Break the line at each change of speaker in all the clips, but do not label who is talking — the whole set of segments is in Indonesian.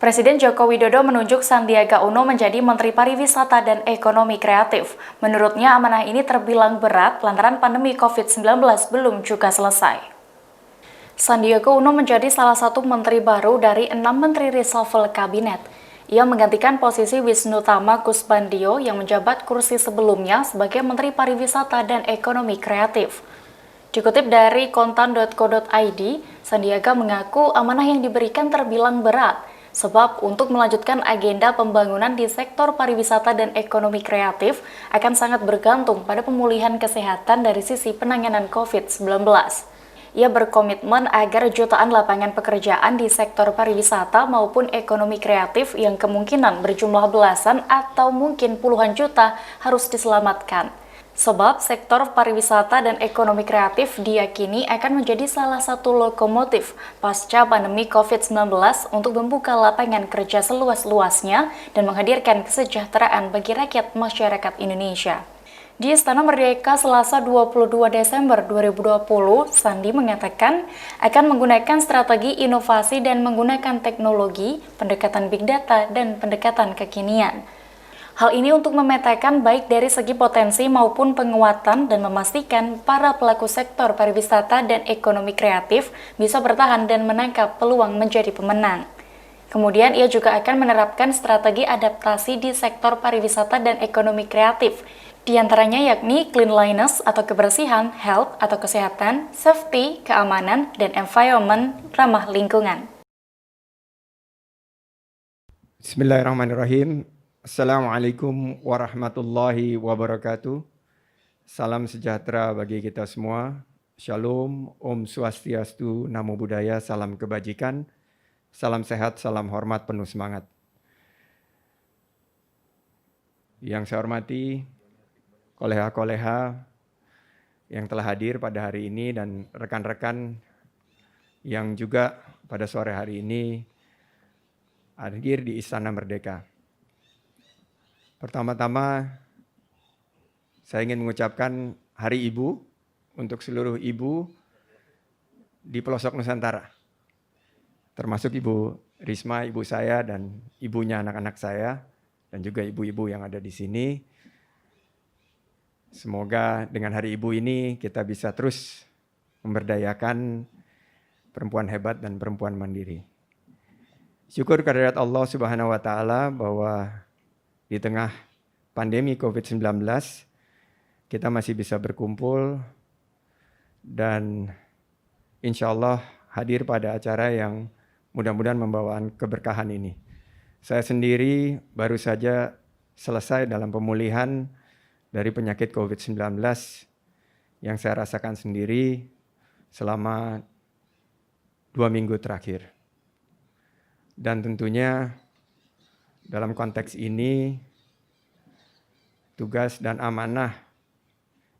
Presiden Joko Widodo menunjuk Sandiaga Uno menjadi Menteri Pariwisata dan Ekonomi Kreatif. Menurutnya amanah ini terbilang berat lantaran pandemi COVID-19 belum juga selesai. Sandiaga Uno menjadi salah satu menteri baru dari 6 menteri reshuffle kabinet. Ia menggantikan posisi Wisnu Tama Kusbandio yang menjabat kursi sebelumnya sebagai Menteri Pariwisata dan Ekonomi Kreatif. Dikutip dari kontan.co.id, Sandiaga mengaku amanah yang diberikan terbilang berat, sebab untuk melanjutkan agenda pembangunan di sektor pariwisata dan ekonomi kreatif akan sangat bergantung pada pemulihan kesehatan dari sisi penanganan COVID-19. Ia berkomitmen agar jutaan lapangan pekerjaan di sektor pariwisata maupun ekonomi kreatif yang kemungkinan berjumlah belasan atau mungkin puluhan juta harus diselamatkan. Sebab sektor pariwisata dan ekonomi kreatif diyakini akan menjadi salah satu lokomotif pasca pandemi COVID-19 untuk membuka lapangan kerja seluas-luasnya dan menghadirkan kesejahteraan bagi rakyat masyarakat Indonesia. Di Istana Merdeka Selasa 22 Desember 2020, Sandi mengatakan akan menggunakan strategi inovasi dan menggunakan teknologi, pendekatan big data, dan pendekatan kekinian. Hal ini untuk memetakan baik dari segi potensi maupun penguatan dan memastikan para pelaku sektor pariwisata dan ekonomi kreatif bisa bertahan dan menangkap peluang menjadi pemenang. Kemudian ia juga akan menerapkan strategi adaptasi di sektor pariwisata dan ekonomi kreatif, di antaranya yakni cleanliness atau kebersihan, health atau kesehatan, safety, keamanan, dan environment ramah lingkungan.
Bismillahirrahmanirrahim. Assalamualaikum warahmatullahi wabarakatuh. Salam sejahtera bagi kita semua. Shalom, Om Swastiastu, Namo Buddhaya, salam kebajikan, salam sehat, salam hormat, penuh semangat. Yang saya hormati, koleha-koleha yang telah hadir pada hari ini dan rekan-rekan yang juga pada sore hari ini hadir di Istana Merdeka. Pertama-tama, saya ingin mengucapkan Hari Ibu untuk seluruh ibu di pelosok Nusantara, termasuk Ibu Risma, ibu saya, dan ibunya anak-anak saya, dan juga ibu-ibu yang ada di sini. Semoga dengan Hari Ibu ini kita bisa terus memberdayakan perempuan hebat dan perempuan mandiri. Syukur kehadirat Allah Subhanahu wa Ta'ala bahwa di tengah pandemi COVID-19, kita masih bisa berkumpul dan insya Allah hadir pada acara yang mudah-mudahan membawa keberkahan ini. Saya sendiri baru saja selesai dalam pemulihan dari penyakit COVID-19 yang saya rasakan sendiri selama 2 minggu terakhir. Dan tentunya dalam konteks ini, tugas dan amanah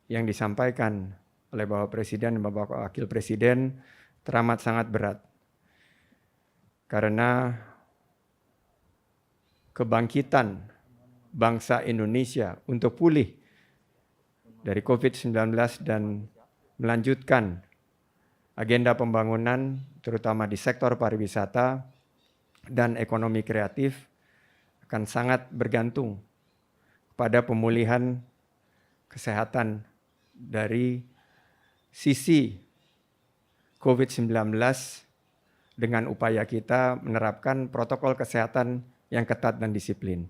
yang disampaikan oleh Bapak Presiden dan Bapak Wakil Presiden teramat sangat berat. Karena kebangkitan bangsa Indonesia untuk pulih dari COVID-19 dan melanjutkan agenda pembangunan terutama di sektor pariwisata dan ekonomi kreatif akan sangat bergantung pada pemulihan kesehatan dari sisi COVID-19 dengan upaya kita menerapkan protokol kesehatan yang ketat dan disiplin.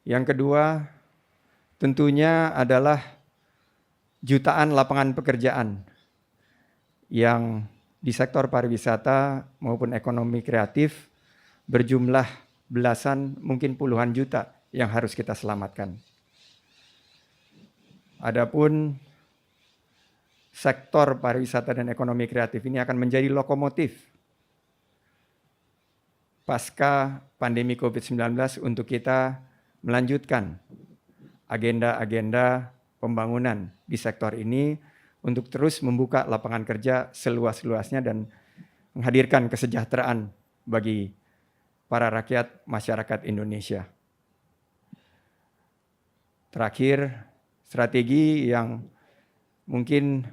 Yang kedua, tentunya adalah jutaan lapangan pekerjaan yang di sektor pariwisata maupun ekonomi kreatif berjumlah belasan, mungkin puluhan juta yang harus kita selamatkan. Adapun sektor pariwisata dan ekonomi kreatif ini akan menjadi lokomotif pasca pandemi COVID-19 untuk kita melanjutkan agenda-agenda pembangunan di sektor ini untuk terus membuka lapangan kerja seluas-luasnya dan menghadirkan kesejahteraan bagi para rakyat masyarakat Indonesia. Terakhir, strategi yang mungkin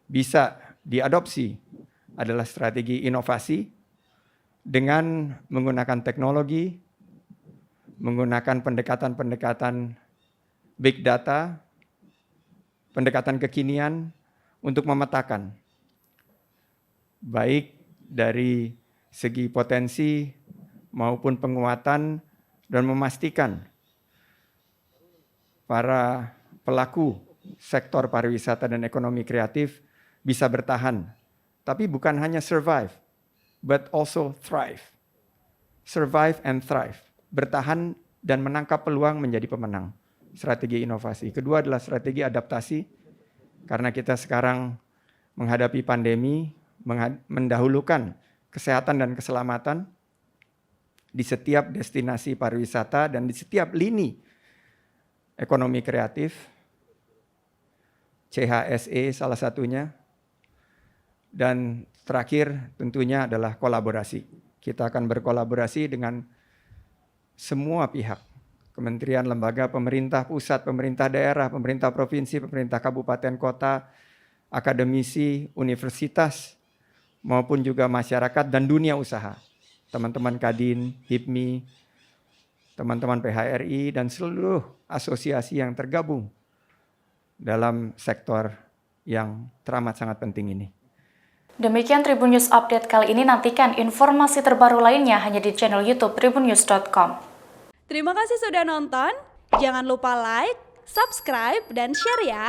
bisa diadopsi adalah strategi inovasi dengan menggunakan teknologi, menggunakan pendekatan-pendekatan big data, pendekatan kekinian untuk memetakan baik dari segi potensi maupun penguatan dan memastikan para pelaku sektor pariwisata dan ekonomi kreatif bisa bertahan. Tapi bukan hanya survive, but also thrive. Survive and thrive. Bertahan dan menangkap peluang menjadi pemenang. Strategi inovasi. Kedua adalah strategi adaptasi. Karena kita sekarang menghadapi pandemi, mendahulukan kesehatan dan keselamatan di setiap destinasi pariwisata dan di setiap lini ekonomi kreatif. CHSE salah satunya. Dan terakhir tentunya adalah kolaborasi. Kita akan berkolaborasi dengan semua pihak. Kementerian, lembaga, pemerintah pusat, pemerintah daerah, pemerintah provinsi, pemerintah kabupaten kota, akademisi, universitas, maupun juga masyarakat dan dunia usaha. Teman-teman Kadin, HIPMI, teman-teman PHRI, dan seluruh asosiasi yang tergabung dalam sektor yang teramat sangat penting ini.
Demikian Tribun News Update kali ini. Nantikan informasi terbaru lainnya hanya di channel YouTube tribunnews.com.
Terima kasih sudah nonton. Jangan lupa like, subscribe, dan share ya.